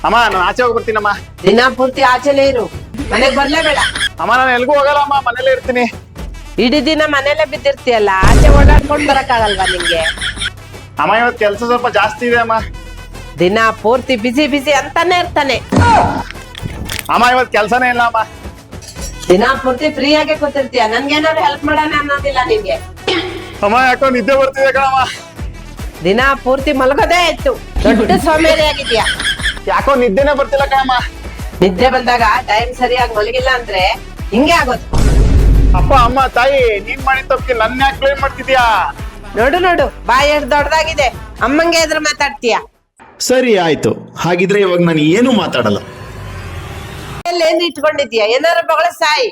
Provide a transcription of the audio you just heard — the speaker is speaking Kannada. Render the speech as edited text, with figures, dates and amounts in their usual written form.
ಅಮ್ಮ ನಾನು ಆಚೆ ಹೋಗಿ ಬರ್ತೀನಮ್ಮ. ದಿನ ಪೂರ್ತಿ ಆಚೆಲೇ ಇರು, ಮನೆಗ್ ಬರ್ಲೇಬೇಡ. ಅಮ್ಮ ನಾನು ಎಲ್ಗೂ ಹೋಗಲ್ಲ ಅಮ್ಮ, ಮನೇಲೇ ಇರ್ತೀನಿ. ಇಡೀ ದಿನ ಮನೇಲೆ ಬಿದ್ದಿರ್ತೀಯಲ್ಲ, ಆಚೆ ಓಡಾಡ್ಕೊಂಡ್ ಬರಕ್ಕಾಗಲ್ವಾ ನಿಂಗೆ? ಅಮ್ಮ ಇವತ್ತು ಕೆಲಸ ಸ್ವಲ್ಪ ಜಾಸ್ತಿ ಇದೆ ಅಮ್ಮ. ದಿನ ಪೂರ್ತಿ ಬಿಸಿ ಬಿಸಿ ಅಂತಾನೆ ಇರ್ತಾನೆ. ಅಮ್ಮ ಇವತ್ತು ಕೆಲಸನೇ ಇಲ್ಲ ಅಮ್ಮ. ದಿನ ಪೂರ್ತಿ ಫ್ರೀ ಆಗಿ ಕೂತಿರ್ತೀಯ, ನನ್ಗೇನಾದ್ರು ಹೆಲ್ಪ್ ಮಾಡೋಣ ಅನ್ನೋದಿಲ್ಲ ನಿಂಗೆ. ಅಮ್ಮ ಯಾಕೋ ನಿದ್ದೆ ಬರ್ತಿದೆ ಕಣಮ್ಮ. ದಿನ ಪೂರ್ತಿ ಮಲಗೋದೇ ಆಯ್ತು, ದೊಡ್ಡ ಸೋಮೇರಿ ಆಗಿದ್ಯಾ. ಯಾಕೋ ನಿದ್ದೆನೆ ಬರ್ತಿಲ್ಲ ಕಣಮ್ಮ. ನಿದ್ದೆ ಬಂದಾಗ ಟೈಮ್ ಸರಿಯಾಗಿ ಮಲಗಿಲ್ಲ ಅಂದ್ರೆ ಹಿಂಗೆ ಆಗೋದು. ಅಪ್ಪ ಅಮ್ಮ ತಾಯಿ ನೀನ್ ಮಾಡಿದ ತಪ್ಪಿಗೆ ನನ್ನ ಯಾಕೆ ಬ್ಲೇಮ್ ಮಾಡ್ತಿದ್ಯಾ? ನೋಡು ನೋಡು, ಬಾಯಿ ಎಷ್ಟು ದೊಡ್ಡದಾಗಿದೆ, ಅಮ್ಮಂಗೆ ಎದುರು ಮಾತಾಡ್ತೀಯ. ಸರಿ ಆಯ್ತು, ಹಾಗಿದ್ರೆ ಇವಾಗ ನಾನು ಏನು ಮಾತಾಡಲ್ಲ. ಏನ್ ಇಟ್ಕೊಂಡಿದ್ಯಾ? ಏನಾರು ಬಗಳ ಸಾಯಿ.